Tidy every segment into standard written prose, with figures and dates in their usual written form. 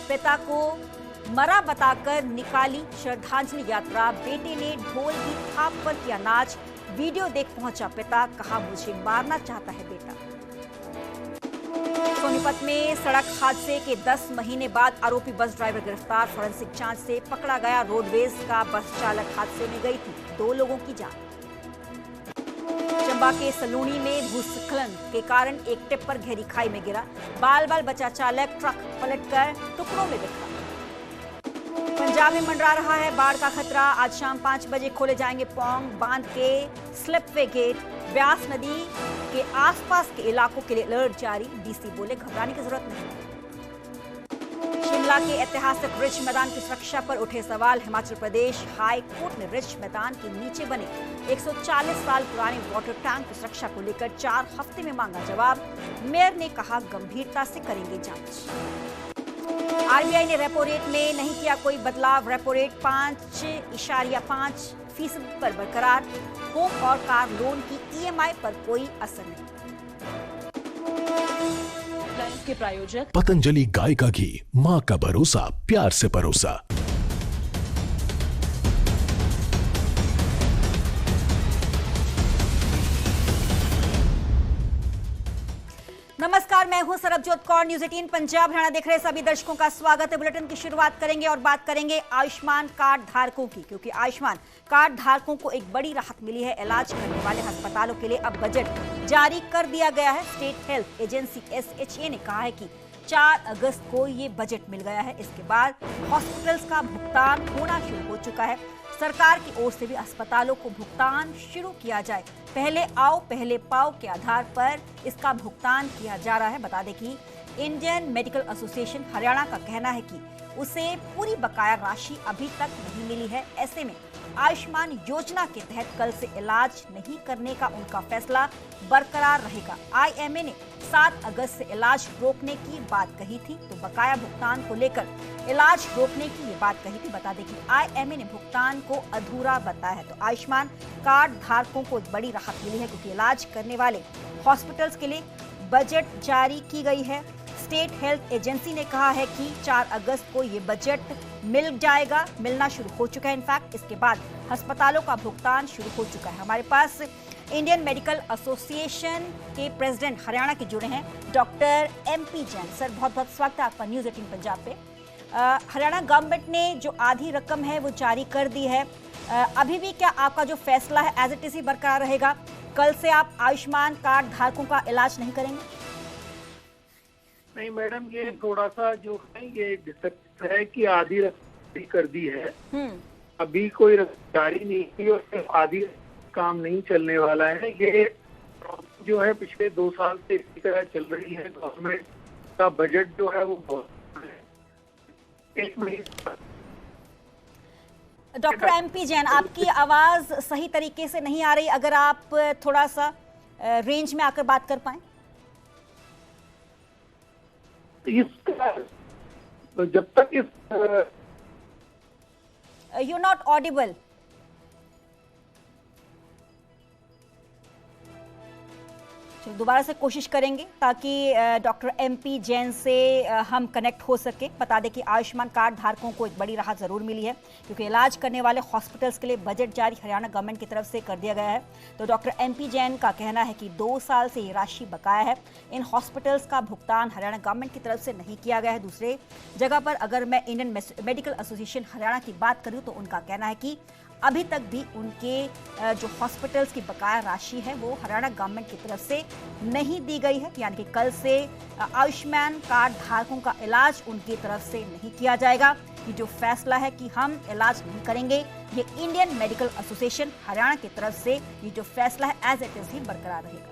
पिता को मरा बताकर निकाली श्रद्धांजलि यात्रा। बेटे ने ढोल की थाप पर किया नाच। वीडियो देख पहुंचा पिता, कहा मुझे मारना चाहता है बेटा। सोनीपत में सड़क हादसे के 10 महीने बाद आरोपी बस ड्राइवर गिरफ्तार। फॉरेंसिक जांच से पकड़ा गया। रोडवेज का बस चालक हादसे में गई थी 2 लोगों की जान। चंबा के सलूनी में भूस्खलन के कारण एक टिप्पर गहरी खाई में गिरा। बाल बाल बचा चालक, ट्रक पलटकर टुकड़ों में बिखरा। पंजाब में मंडरा रहा है बाढ़ का खतरा। आज शाम 5 बजे खोले जाएंगे पौंग बांध के स्लिपवे गेट। ब्यास नदी के आसपास के इलाकों के लिए अलर्ट जारी। डीसी बोले घबराने की जरूरत नहीं। शिमला के ऐतिहासिक रिज मैदान की सुरक्षा पर उठे सवाल। हिमाचल प्रदेश हाई कोर्ट ने रिज मैदान के नीचे बने 140 साल पुराने वाटर टैंक की सुरक्षा को लेकर 4 हफ्ते में मांगा जवाब। मेयर ने कहा गंभीरता से करेंगे जांच। आरबीआई ने रेपो रेट में नहीं किया कोई बदलाव। रेपो रेट 5.5% पर बरकरार। होम और कार लोन की ईएमआई पर कोई असर नहीं। के प्रायोजक पतंजलि गाय का घी, माँ का भरोसा, प्यार से परोसा। नमस्कार, मैं हूं सरबजोत कौर। न्यूज़ 18 पंजाब हरियाणा देख रहे सभी दर्शकों का स्वागत है। बुलेटिन की शुरुआत करेंगे और बात करेंगे आयुष्मान कार्ड धारकों की, क्योंकि आयुष्मान कार्ड धारकों को एक बड़ी राहत मिली है। इलाज करने वाले अस्पतालों के लिए अब बजट जारी कर दिया गया है। स्टेट हेल्थ एजेंसी SHA ने कहा है कि 4 अगस्त को ये बजट मिल गया है। इसके बाद हॉस्पिटल्स का भुगतान होना शुरू हो चुका है। सरकार की ओर से भी अस्पतालों को भुगतान शुरू किया जाए। पहले आओ पहले पाओ के आधार पर इसका भुगतान किया जा रहा है। बता दें कि इंडियन मेडिकल एसोसिएशन हरियाणा का कहना है कि उसे पूरी बकाया राशि अभी तक नहीं मिली है। ऐसे में आयुष्मान योजना के तहत कल से इलाज नहीं करने का उनका फैसला बरकरार रहेगा। आईएमए ने 7 अगस्त से इलाज रोकने की बात कही थी, तो बकाया भुगतान को लेकर इलाज रोकने की ये बात कही थी। बता दें कि आईएमए ने भुगतान को अधूरा बताया है। तो आयुष्मान कार्ड धारकों को एक बड़ी राहत मिली है, क्योंकि इलाज करने वाले हॉस्पिटल्स के लिए बजट जारी की गई है। स्टेट हेल्थ एजेंसी ने कहा है कि 4 अगस्त को ये बजट मिल जाएगा, मिलना शुरू हो चुका है। इनफैक्ट इसके बाद अस्पतालों का भुगतान शुरू हो चुका है। हमारे पास इंडियन मेडिकल एसोसिएशन के प्रेसिडेंट हरियाणा के जुड़े हैं डॉक्टर MP जैन। सर, बहुत बहुत स्वागत है आपका न्यूज़ 18 पंजाब पे। हरियाणा गवर्नमेंट ने जो आधी रकम है वो जारी कर दी है। अभी भी क्या आपका जो फैसला है एज इट इज ही बरकरार रहेगा? कल से आप आयुष्मान कार्ड धारकों का इलाज नहीं करेंगे? नहीं मैडम, ये थोड़ा सा जो है ये डिस्कस है कि आधी रकम कर दी है। अभी कोई रकम जारी नहीं की और सिर्फ आधी काम नहीं चलने वाला है। ये जो है पिछले 2 साल से इसी तरह चल रही है। गवर्नमेंट का बजट जो है वो बहुत डॉक्टर MP जैन, आपकी आवाज सही तरीके से नहीं आ रही। अगर आप थोड़ा सा रेंज में आकर बात कर पाएं। तो जब तक यू नॉट ऑडिबल। दोबारा से कोशिश करेंगे ताकि डॉक्टर MP जैन से हम कनेक्ट हो सके। बता दें कि आयुष्मान कार्ड धारकों को एक बड़ी राहत जरूर मिली है, क्योंकि इलाज करने वाले हॉस्पिटल्स के लिए बजट जारी हरियाणा गवर्नमेंट की तरफ से कर दिया गया है। तो डॉक्टर MP जैन का कहना है कि 2 साल से ये राशि बकाया है। इन हॉस्पिटल्स का भुगतान हरियाणा गवर्नमेंट की तरफ से नहीं किया गया है। दूसरे जगह पर अगर मैं इंडियन मेडिकल एसोसिएशन हरियाणा की बात करूँ तो उनका कहना है कि अभी तक भी उनके जो हॉस्पिटल्स की बकाया राशि है वो हरियाणा गवर्नमेंट की तरफ से नहीं दी गई है। यानी कि कल से आयुष्मान कार्ड धारकों का इलाज उनकी तरफ से नहीं किया जाएगा। ये जो फैसला है कि हम इलाज नहीं करेंगे, ये इंडियन मेडिकल एसोसिएशन हरियाणा की तरफ से ये जो फैसला है एज इट इज ही बरकरार रहेगा।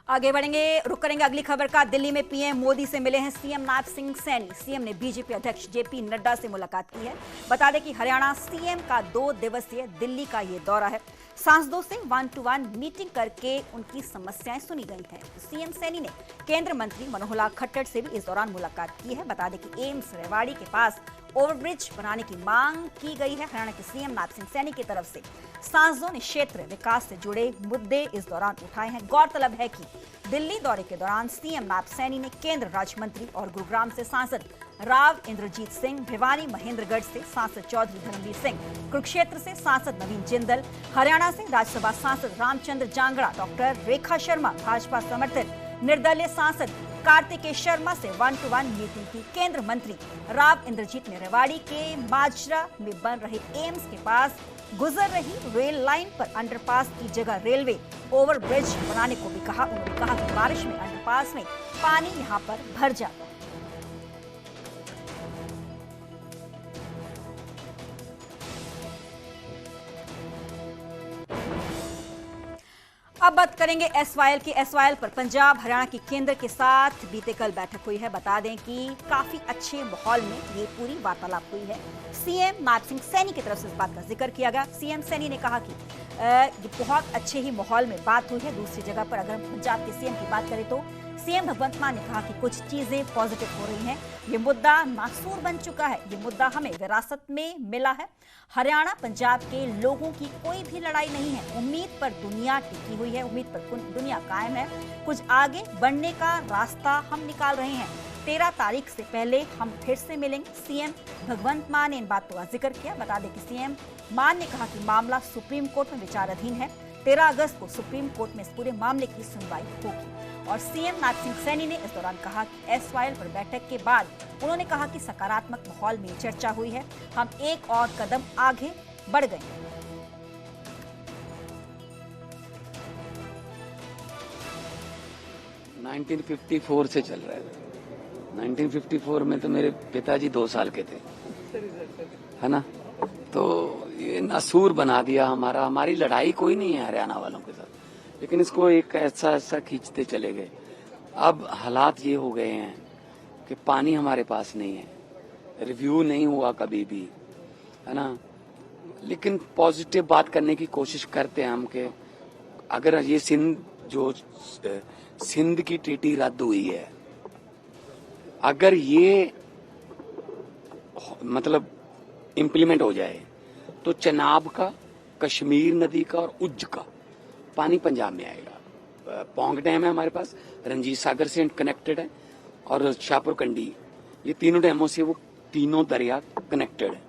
आगे बढ़ेंगे, रुक करेंगे अगली खबर का। दिल्ली में PM मोदी से मिले हैं CM नैब सिंह सैनी। CM ने BJP अध्यक्ष JP नड्डा से मुलाकात की है। बता दें कि हरियाणा CM का 2 दिवसीय दिल्ली का ये दौरा है। सांसदों से 1-to-1 मीटिंग करके उनकी समस्याएं सुनी गई हैं। CM सैनी ने केंद्रीय मंत्री मनोहर लाल खट्टर से भी इस दौरान मुलाकात की है। बता दें कि एम्स रेवाड़ी के पास ओवरब्रिज बनाने की मांग की गई है। हरियाणा के सीएम नायब सिंह सैनी की तरफ से सांसदों ने क्षेत्र विकास से जुड़े मुद्दे इस दौरान उठाए हैं। गौरतलब है कि दिल्ली दौरे के दौरान सीएम नायब सैनी ने केंद्र राज्य मंत्री और गुरुग्राम से सांसद राव इंद्रजीत सिंह, भिवानी महेंद्रगढ़ से सांसद चौधरी धर्मवीर सिंह, कुरुक्षेत्र से सांसद नवीन जिंदल, हरियाणा से राज्यसभा सांसद रामचंद्र जांगड़ा, डॉक्टर रेखा शर्मा भाजपा समर्थित निर्दलीय सांसद कार्तिकेय शर्मा से 1-to-1 मीटिंग की। केंद्र मंत्री राव इंद्रजीत ने रेवाड़ी के माजरा में बन रहे एम्स के पास गुजर रही रेल लाइन पर अंडरपास की जगह रेलवे ओवरब्रिज बनाने को भी कहा। उन्होंने कहा कि बारिश में अंडरपास में पानी यहां पर भर जाता है। अब बात करेंगे एसवाईएल की। एसवाईएल पर पंजाब हरियाणा की केंद्र के साथ बीते कल बैठक हुई है। बता दें कि काफी अच्छे माहौल में ये पूरी वार्तालाप हुई है। सीएम नायब सिंह सैनी की तरफ से इस बात का जिक्र किया गया। सीएम सैनी ने कहा कि ये बहुत अच्छे ही माहौल में बात हुई है। दूसरी जगह पर अगर हम पंजाब के सीएम की बात करें तो सीएम भगवंत मान ने कहा कि कुछ चीजें पॉजिटिव हो रही हैं। ये मुद्दा नासूर बन चुका है। ये मुद्दा हमें विरासत में मिला है। हरियाणा पंजाब के लोगों की कोई भी लड़ाई नहीं है। उम्मीद पर दुनिया टिकी हुई है, उम्मीद पर दुनिया कायम है। कुछ आगे बढ़ने का रास्ता हम निकाल रहे हैं। 13 तारीख से पहले हम फिर से मिलेंगे। सीएम भगवंत मान ने इन बातों का जिक्र किया। बता दें कि सीएम मान ने कहा कि मामला सुप्रीम कोर्ट में विचाराधीन है। 13 अगस्त को सुप्रीम कोर्ट में इस पूरे मामले की सुनवाई होगी। और सीएम नायब सिंह सैनी ने इस दौरान कहा कि एसवाईएल पर बैठक के बाद उन्होंने कहा कि सकारात्मक माहौल में चर्चा हुई है। हम एक और कदम आगे बढ़ गए। 1954 से चल रहा है। 1954 में तो मेरे पिताजी 2 साल के थे, है ना। तो ये नासूर बना दिया हमारी लड़ाई कोई नहीं है हरियाणा वालों के साथ, लेकिन इसको एक ऐसा खींचते चले गए। अब हालात ये हो गए हैं कि पानी हमारे पास नहीं है, रिव्यू नहीं हुआ कभी भी, है ना। लेकिन पॉजिटिव बात करने की कोशिश करते हैं हम कि अगर ये सिंध की ट्रीटी रद्द हुई है, अगर ये मतलब इम्प्लीमेंट हो जाए तो चनाब का, कश्मीर नदी का और उज्ज का पानी पंजाब में आएगा। पौंग डैम है हमारे पास, रंजीत सागर से कनेक्टेड है, और शाहपुर कंडी, ये तीनों डैमों से वो तीनों दरिया कनेक्टेड है।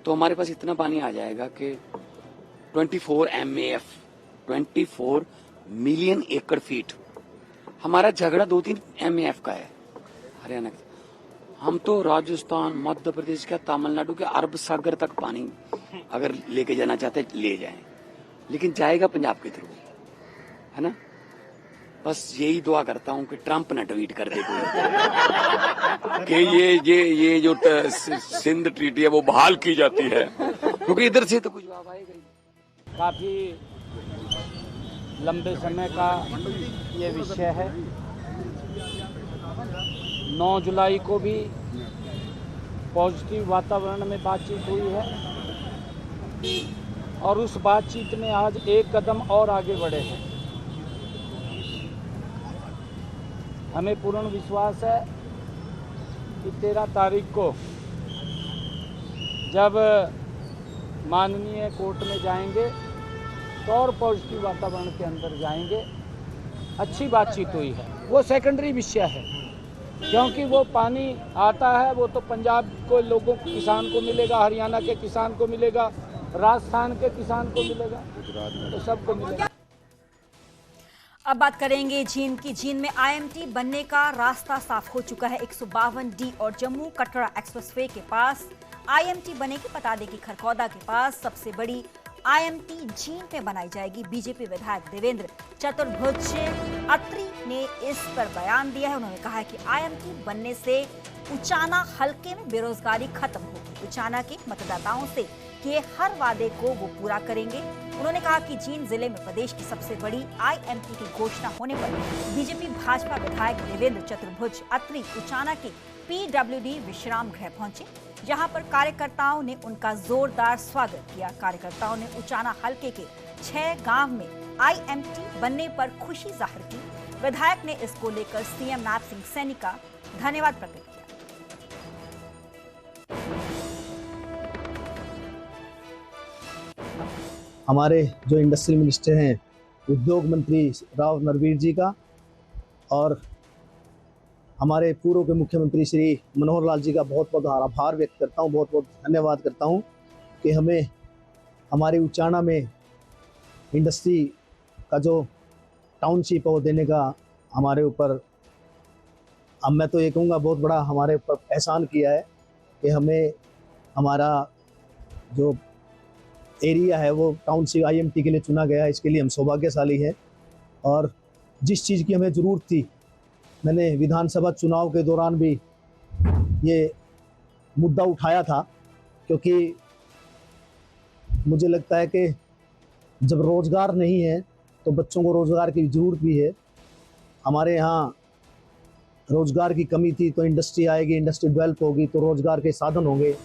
तो हमारे पास इतना पानी आ जाएगा कि 24 MAF 24 मिलियन एकड़ फीट। हमारा झगड़ा 2-3 MAF का है हरियाणा का। हम तो राजस्थान, मध्य प्रदेश का, तमिलनाडु के अरब सागर तक पानी अगर लेके जाना चाहते ले जाएं, लेकिन जाएगा पंजाब के थ्रू, है ना। बस यही दुआ करता हूं कि ट्रंप न ट्वीट कर दे कि ये जो सिंध ट्रीटी है वो बहाल की जाती है, क्योंकि इधर से तो कुछ जवाब आएगा ही। काफी लंबे समय का ये विषय है। 9 जुलाई को भी पॉजिटिव वातावरण में बातचीत हुई है, और उस बातचीत में आज एक कदम और आगे बढ़े हैं। हमें पूर्ण विश्वास है कि 13 तारीख को जब माननीय कोर्ट में जाएंगे तो और पॉजिटिव वातावरण के अंदर जाएंगे। अच्छी बातचीत हुई है, वो सेकेंडरी विषय है, क्योंकि वो पानी आता है वो तो पंजाब को लोगों को, किसान को मिलेगा, हरियाणा के किसान को मिलेगा, राजस्थान के किसान को मिलेगा, तो सबको मिलेगा। अब बात करेंगे जींद की। जींद में IMT बनने का रास्ता साफ हो चुका है। 152D और जम्मू कटरा एक्सप्रेसवे के पास IMT बनेगी। बता दें कि खरखौदा के पास सबसे बड़ी IMT जींद में बनाई जाएगी। बीजेपी विधायक देवेंद्र चतुर्भुज अत्री ने इस पर बयान दिया है। उन्होंने कहा है कि IMT बनने से उचाना हलके में बेरोजगारी खत्म होगी। उचाना के मतदाताओं से किए हर वादे को वो पूरा करेंगे। उन्होंने कहा कि जींद जिले में प्रदेश की सबसे बड़ी IMT की घोषणा होने पर बीजेपी भाजपा विधायक देवेंद्र चतुर्भुज अत्री उचाना के PWD विश्राम गृह पहुंचे, जहां पर कार्यकर्ताओं ने उनका जोरदार स्वागत किया। कार्यकर्ताओं ने उचाना हलके के 6 गांव में IMT बनने पर खुशी जाहिर की। विधायक ने इसको लेकर सीएम नायब सिंह सैनी का धन्यवाद प्रकट किया। हमारे जो इंडस्ट्रियल मिनिस्टर हैं उद्योग मंत्री राव नरवीर जी का, और हमारे पूर्व के मुख्यमंत्री श्री मनोहर लाल जी का बहुत बहुत आभार व्यक्त करता हूँ, बहुत बहुत धन्यवाद करता हूँ कि हमें हमारे उचाना में इंडस्ट्री का जो टाउनशिप है वो देने का हमारे ऊपर, अब मैं तो ये कहूँगा बहुत बड़ा हमारे ऊपर एहसान किया है कि हमें हमारा जो एरिया है वो टाउनशिप IMT के लिए चुना गया है। इसके लिए हम सौभाग्यशाली हैं। और जिस चीज़ की हमें ज़रूरत थी, मैंने विधानसभा चुनाव के दौरान भी ये मुद्दा उठाया था, क्योंकि मुझे लगता है कि जब रोज़गार नहीं है तो बच्चों को रोज़गार की ज़रूरत भी है। हमारे यहाँ रोज़गार की कमी थी, तो इंडस्ट्री आएगी, इंडस्ट्री डेवलप होगी तो रोज़गार के साधन होंगे।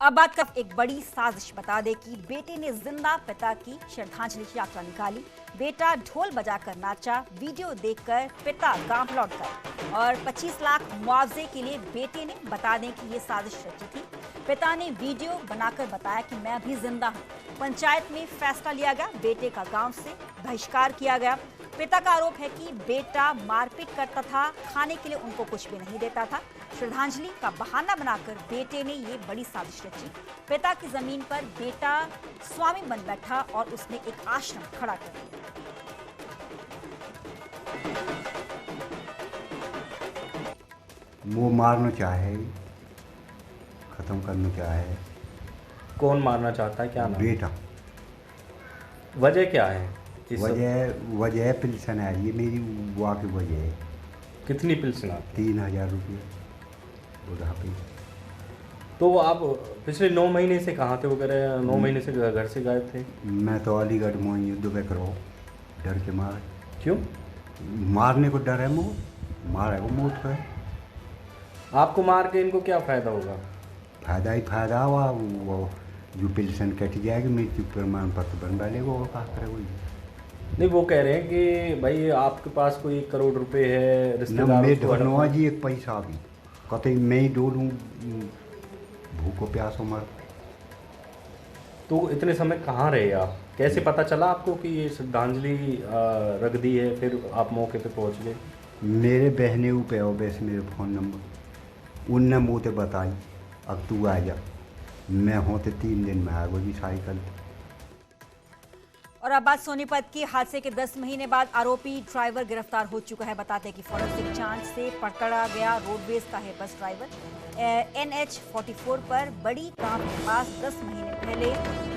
अब बात कर एक बड़ी साजिश बता दे कि बेटे ने जिंदा पिता की श्रद्धांजलि यात्रा निकाली। बेटा ढोल बजाकर नाचा, वीडियो देखकर पिता गांव लौट गए और 25 लाख मुआवजे के लिए बेटे ने बता दें कि ये साजिश रची थी। पिता ने वीडियो बनाकर बताया कि मैं अभी जिंदा हूँ। पंचायत में फैसला लिया गया, बेटे का गांव से बहिष्कार किया गया। पिता का आरोप है कि बेटा मारपीट करता था, खाने के लिए उनको कुछ भी नहीं देता था। श्रद्धांजलि का बहाना बनाकर बेटे ने ये बड़ी साजिश रची। पिता की जमीन पर बेटा स्वामी बन बैठा और उसने एक आश्रम खड़ा कर दिया। वो मारना चाहे, खत्म करना चाहे। कौन मारना चाहता है, क्या नाम? बेटा। वजह क्या है? वजह पेंशन है, ये मेरी बुआ की वजह है। कितनी पेंशन आती? 3000 रुपये बुढ़ापे। तो आप पिछले 9 महीने से कहाँ थे वगैरह? 9 महीने से घर से गायब थे? मैं तो अलीगढ़ में युद्ध में करो, डर के मारे। क्यों? मारने को डर है, मुझे मार है वो मौत का है। आपको मार के इनको क्या फ़ायदा होगा? फायदा ही फायदा हुआ, वो जो पेंशन कट जाएगी, मृत्यु प्रमाण पत्र बनवा लेगा, वो क्या करे वही। नहीं, वो कह रहे हैं कि भाई आपके पास कोई 1 करोड़ रुपए है, रिश्तेदार जी एक पैसा भी कतई मैं ही डोलूँ, भूखो प्यासो मर। तो इतने समय कहाँ रहे आप? कैसे पता चला आपको कि ये श्रद्धांजलि रख दी है, फिर आप मौके पे पहुँच गए? मेरे बहने पे हो वैसे मेरे फ़ोन नंबर उनने मुँह ते बताई, अब तू आ जा। मैं होते 3 दिन में आ गई साइकिल। और अब बात सोनीपत की हादसे के 10 महीने बाद आरोपी ड्राइवर गिरफ्तार हो चुका है। बताते हैं कि फॉरेंसिक जांच से पकड़ा गया रोडवेज का है बस ड्राइवर। NH 44 पर बड़ी गांव के पास 10 महीने पहले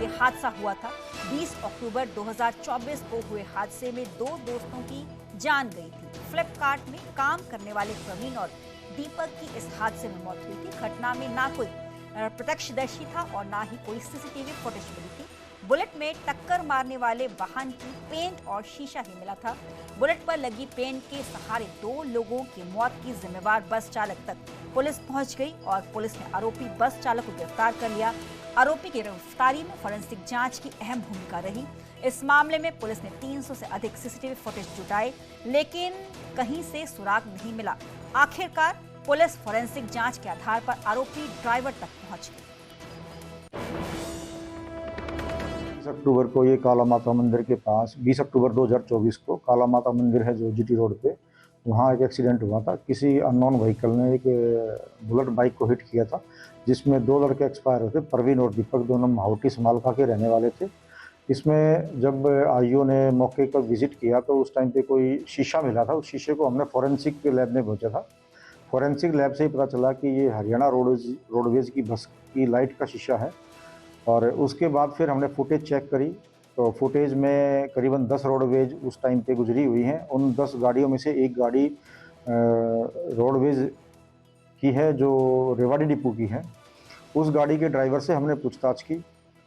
ये हादसा हुआ था। 20 अक्टूबर 2024 को हुए हादसे में 2 दोस्तों की जान गई थी। फ्लिपकार्ट में काम करने वाले प्रवीण और दीपक की इस हादसे में मौत हुई थी। घटना में ना कोई प्रत्यक्षदर्शी था और ना ही कोई CCTV फुटेज मिली थी। बुलेट में टक्कर मारने वाले वाहन की पेंट और शीशा ही मिला था। बुलेट पर लगी पेंट के सहारे 2 लोगों की मौत की जिम्मेवार बस चालक तक पुलिस पहुंच गई और पुलिस ने आरोपी बस चालक को गिरफ्तार कर लिया। आरोपी की गिरफ्तारी में फॉरेंसिक जांच की अहम भूमिका रही। इस मामले में पुलिस ने 300 से अधिक CCTV फुटेज जुटाए, लेकिन कहीं से सुराग नहीं मिला। आखिरकार पुलिस फॉरेंसिक जांच के आधार पर आरोपी ड्राइवर तक पहुंच गई। 20 अक्टूबर को ये काला माता मंदिर के पास, 20 अक्टूबर 2024 को काला माता मंदिर है जो GT रोड पे, वहाँ एक एक्सीडेंट हुआ था। किसी अननोन व्हीकल ने एक बुलेट बाइक को हिट किया था, जिसमें 2 लड़के एक्सपायर हुए थे, प्रवीण और दीपक, दोनों माहौटी समालका के रहने वाले थे। इसमें जब IO ने मौके पर विजिट किया तो उस टाइम पे कोई शीशा मिला था। उस शीशे को हमने फॉरेंसिक लैब में भेजा था। फॉरेंसिक लैब से ही पता चला कि ये हरियाणा रोडवेज की बस की लाइट का शीशा है। और उसके बाद फिर हमने फुटेज चेक करी तो फुटेज में करीबन 10 रोडवेज उस टाइम पे गुजरी हुई हैं। उन 10 गाड़ियों में से एक गाड़ी रोडवेज की है जो रेवाड़ी डिपो की है। उस गाड़ी के ड्राइवर से हमने पूछताछ की।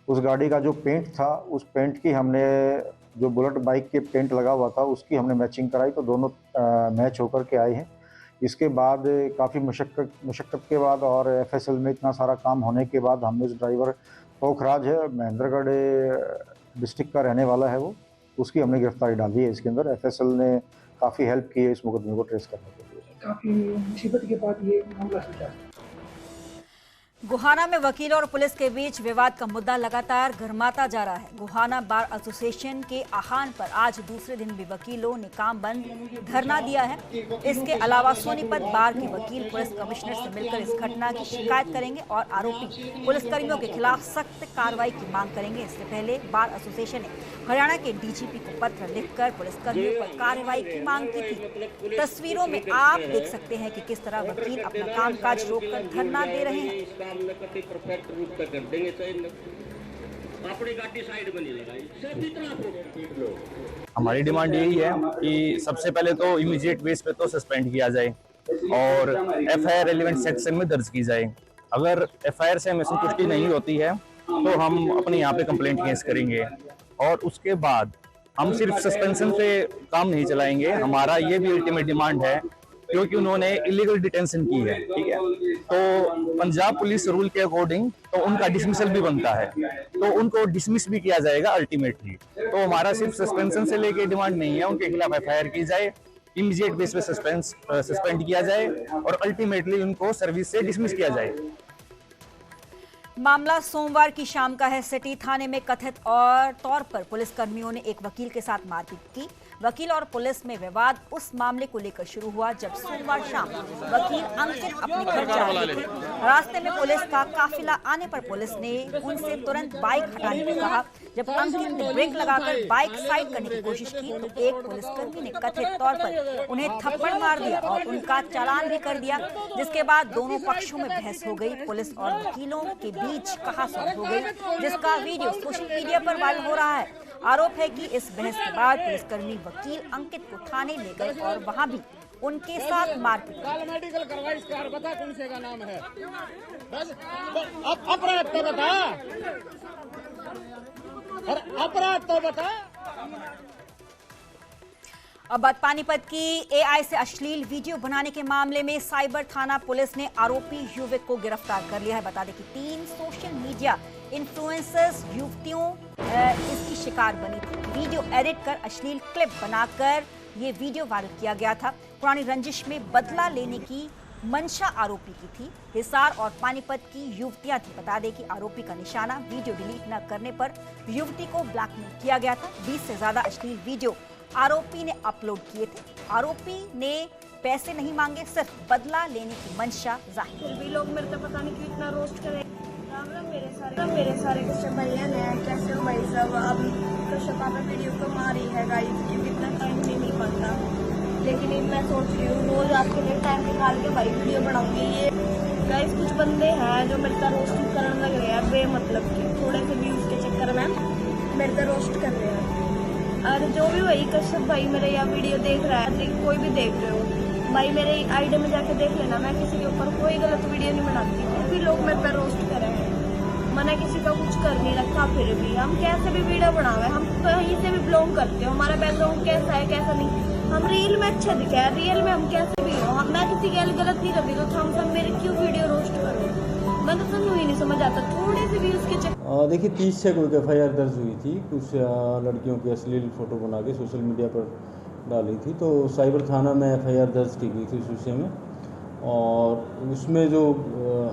उस गाड़ी का जो पेंट था, उस पेंट की हमने, जो बुलेट बाइक के पेंट लगा हुआ था उसकी हमने मैचिंग कराई, तो दोनों मैच होकर के आए हैं। इसके बाद काफ़ी मशक्क़त के बाद और FSL में इतना सारा काम होने के बाद हमने उस ड्राइवर पोखराज है, महेंद्रगढ़ डिस्ट्रिक्ट का रहने वाला है वो, उसकी हमने गिरफ्तारी डाली है इसके अंदर। FSL ने काफ़ी हेल्प की है इस मुकदमे को ट्रेस करने के लिए। काफ़ी मुसीबत के बाद ये मामला सुलझा। गोहाना में वकील और पुलिस के बीच विवाद का मुद्दा लगातार गर्माता जा रहा है। गोहाना बार एसोसिएशन के आह्वान पर आज दूसरे दिन भी वकीलों ने काम बंद धरना दिया है। इसके अलावा सोनीपत बार के वकील पुलिस कमिश्नर से मिलकर इस घटना की शिकायत करेंगे और आरोपी पुलिसकर्मियों के खिलाफ सख्त कार्रवाई की मांग करेंगे। इससे पहले बार एसोसिएशन ने हरियाणा के डीजीपी को पत्र लिखकर पुलिसकर्मियों पर कार्रवाई की मांग की थी। तस्वीरों में आप देख सकते हैं कि किस तरह वकील अपना कामकाज रोककर धरना दे रहे हैं। परफेक्ट रूप पे कर देंगे अपनी गाड़ी साइड में नहीं लगाई। हमारी डिमांड यही है कि सबसे पहले तो इमीडिएट बेस पे तो सस्पेंड किया जाए और एफआईआर रेलेवेंट सेक्शन में दर्ज की जाए। अगर एफआईआर से हमें संतुष्टि नहीं होती है तो हम अपने यहाँ पे कंप्लेंट केस करेंगे और उसके बाद हम सिर्फ सस्पेंशन से काम नहीं चलाएंगे। हमारा ये भी अल्टीमेट डिमांड है क्योंकि उन्होंने इलीगल डिटेंशन की है, ठीक है, तो पंजाब पुलिस रूल के अकॉर्डिंग तो उनका डिसमिसल भी बनता है, तो उनको डिसमिस भी किया जाएगा अल्टीमेटली। तो हमारा सिर्फ सस्पेंशन से लेके डिमांड नहीं है, उनके खिलाफ एफआईआर की जाए, इमीडिएट बेस पे सस्पेंड किया जाए और अल्टीमेटली उनको सर्विस से डिसमिस किया जाए। मामला सोमवार की शाम का है। सिटी थाने में कथित और तौर पर पुलिसकर्मियों ने एक वकील के साथ मारपीट की। वकील और पुलिस में विवाद उस मामले को लेकर शुरू हुआ जब सोमवार शाम वकील अंकित अपने घर जा रहे थे। रास्ते में पुलिस का काफिला आने पर पुलिस ने उनसे तुरंत बाइक हटाने को कहा। जब अंकित ने ब्रेक लगाकर बाइक साइड करने की कोशिश की तो एक पुलिसकर्मी ने कथित तौर पर उन्हें थप्पड़ मार दिया और उनका चालान भी कर दिया, जिसके बाद दोनों पक्षों में बहस हो गई। पुलिस और वकीलों के बीच कहासुनी हो गई, जिसका वीडियो सोशल मीडिया पर वायरल हो रहा है। आरोप है कि इस बहस के बाद पुलिसकर्मी वकील अंकित को थाने ले गए और वहां भी उनके साथ मारपीट की। मेडिकल करवा, इसका बता कौन से का नाम है, बस अपराध तो बता, अपराध तो बता। अब बात पानीपत की। एआई से अश्लील वीडियो बनाने के मामले में साइबर थाना पुलिस ने आरोपी युवक को गिरफ्तार कर लिया है। बता दें कि 3 सोशल मीडिया इन्फ्लुएंसर्स युवतियों इसकी शिकार बनी थी। वीडियो एडिट कर अश्लील क्लिप बनाकर ये वीडियो वायरल किया गया था। पुरानी रंजिश में बदला लेने की मंशा आरोपी की थी। हिसार और पानीपत की युवतियां थी। बता दें कि आरोपी का निशाना वीडियो डिलीट न करने पर युवती को ब्लैकमेल किया गया था। 20 से ज्यादा अश्लील वीडियो आरोपी ने अपलोड किए थे। आरोपी ने पैसे नहीं मांगे, सिर्फ बदला लेने की मंशा जाहिर। भी लोग मेरे को पता नहीं क्यों इतना रोस्ट करे। मेरे सारे कश्यप भैया ने कैसे हो भाई साहब, अब कश्यप आपने वीडियो को मारी है गाइस, ये इतना टाइम नहीं मिल पाता, लेकिन मैं सोच रही हूँ रोज आपके लिए टाइम निकाल के भाई वीडियो बनाऊंगी। ये गाइस कुछ बंदे हैं जो मेरे का रोस्ट करने लग रहे हैं बेमतलब के, थोड़े से व्यूज के चक्कर में मेरे का रोस्ट कर रहे हैं। और जो भी भाई कश्यप भाई मेरे यहाँ वीडियो देख रहा है, कोई भी देख रहे हो भाई, मेरे आईडी में जाके देख लेना, मैं किसी के ऊपर कोई गलत वीडियो नहीं बनाती। फिर भी लोग मेरे पर रोस्ट कर रहे हैं, मैंने किसी का कुछ कर नहीं रखा। फिर भी हम कैसे भी वीडियो बनावे, हम कहीं से भी बिलोंग करते हो, हमारा बैकग्राउंड कैसा है कैसा नहीं, हम रील में अच्छे दिखे हैं, रियल में हम कैसे भी हो, मैं किसी के गलत नहीं करती, तो हम सब मेरे क्यों वीडियो रोस्ट करो, मैं तो समझ ही नहीं समझ आता। थोड़े से भी उसके देखिए 30 से कोई एफआईआर दर्ज हुई थी, कुछ लड़कियों की अश्लील फ़ोटो बना के सोशल मीडिया पर डाली थी, तो साइबर थाना में एफआईआर दर्ज की गई थी उस विषय में, और उसमें जो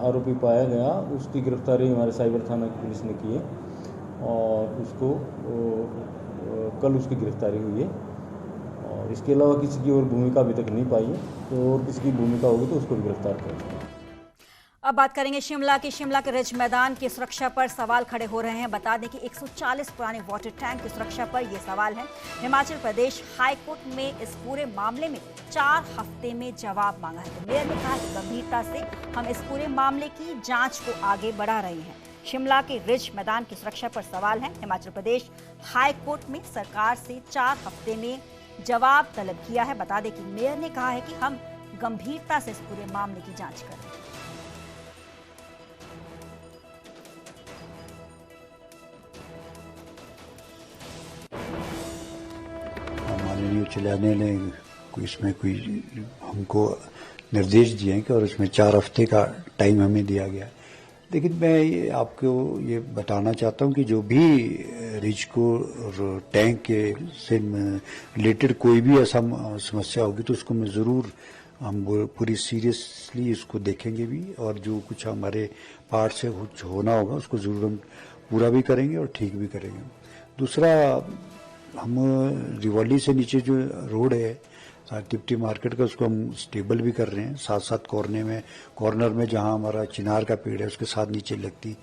आरोपी पाया गया उसकी गिरफ्तारी हमारे साइबर थाना की पुलिस ने की है और उसको कल उसकी गिरफ्तारी हुई है। और इसके अलावा किसी की और भूमिका अभी तक नहीं पाई है, तो और किसी की भूमिका होगी तो उसको भी गिरफ्तार करेंगे। अब बात करेंगे शिमला के रिज मैदान की सुरक्षा पर सवाल खड़े हो रहे हैं। बता दें कि 140 पुराने वाटर टैंक की सुरक्षा पर ये सवाल है। हिमाचल प्रदेश हाई कोर्ट में इस पूरे मामले में 4 हफ्ते में जवाब मांगा है। तो मेयर ने कहा कि गंभीरता से हम इस पूरे मामले की जांच को आगे बढ़ा रहे हैं। शिमला के रिज मैदान की सुरक्षा पर सवाल है। हिमाचल प्रदेश हाई कोर्ट में सरकार से 4 हफ्ते में जवाब तलब किया है। बता दें कि मेयर ने कहा है कि हम गंभीरता से इस पूरे मामले की जांच कर रहे हैं। हमारे न्यूज चलाने ने इसमें कोई हमको निर्देश दिए हैं कि और इसमें 4 हफ्ते का टाइम हमें दिया गया। लेकिन मैं आपको ये बताना चाहता हूँ कि जो भी रिज को टैंक के से रिलेटेड कोई भी ऐसा समस्या होगी तो उसको मैं ज़रूर हम पूरी सीरियसली इसको देखेंगे भी, और जो कुछ हमारे पार्ट से कुछ होना होगा उसको जरूर हम पूरा भी करेंगे और ठीक भी करेंगे। दूसरा, हम रिवॉली से नीचे जो रोड है तिप्टी मार्केट का, उसको हम स्टेबल भी कर रहे हैं। साथ साथ कॉर्नर में जहां हमारा चिनार का पेड़ है उसके साथ नीचे लगती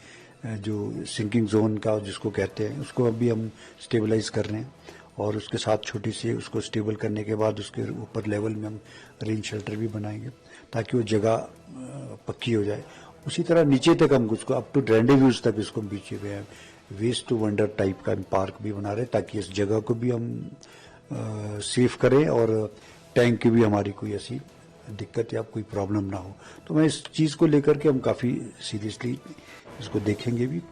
जो सिंकिंग जोन का जिसको कहते हैं, उसको अभी हम स्टेबलाइज कर रहे हैं, और उसके साथ छोटी सी उसको स्टेबल करने के बाद उसके ऊपर लेवल में हम रेन शेल्टर भी बनाएंगे ताकि वो जगह पक्की हो जाए। उसी तरह नीचे तक हम उसको अप टू ड्रेनेज यूज तक इसको पीछे हुए वेस्ट टू वंडर टाइप का पार्क भी बना रहे हैं ताकि इस जगह को भी हम सेफ करें और टैंक की भी हमारी कोई ऐसी दिक्कत या कोई प्रॉब्लम ना हो। तो मैं इस चीज़ को लेकर के हम काफ़ी सीरियसली इसको देखेंगे भी।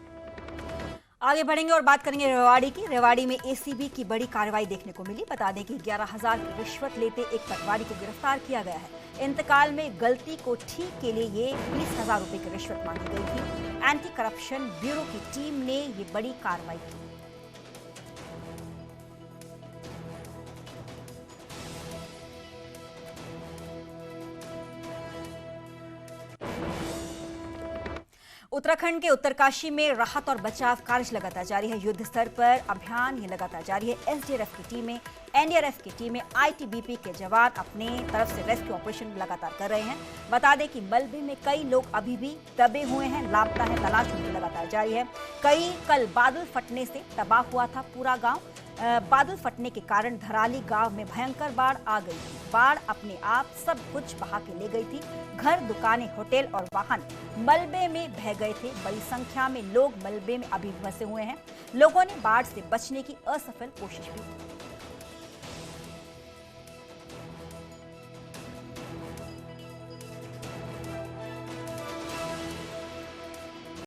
आगे बढ़ेंगे और बात करेंगे रेवाड़ी की। रेवाड़ी में एसीबी की बड़ी कार्रवाई देखने को मिली। बता दें कि 11,000 की रिश्वत लेते एक पटवारी को गिरफ्तार किया गया है। इंतकाल में गलती को ठीक के लिए ये 20,000 रुपए की रिश्वत मांगी गई थी। एंटी करप्शन ब्यूरो की टीम ने ये बड़ी कार्रवाई की। उत्तराखंड के उत्तरकाशी में राहत और बचाव कार्य लगातार जारी है। युद्ध स्तर पर अभियान ये लगातार जारी है। एसडीआरएफ की टीमें, एनडीआरएफ की टीमें, आईटीबीपी के जवान अपने तरफ से रेस्क्यू ऑपरेशन लगातार कर रहे हैं। बता दें कि मलबे में कई लोग अभी भी दबे हुए हैं, लापता है, तलाश उनकी लगातार जारी है। कल बादल फटने से तबाह हुआ था पूरा गांव। बादल फटने के कारण धराली गांव में भयंकर बाढ़ आ गई थी। बाढ़ अपने आप सब कुछ बहा के ले गई थी। घर, दुकानें, होटल और वाहन मलबे में बह गए थे। बड़ी संख्या में लोग मलबे में अभी फंसे हुए हैं। लोगों ने बाढ़ से बचने की असफल कोशिश भी की।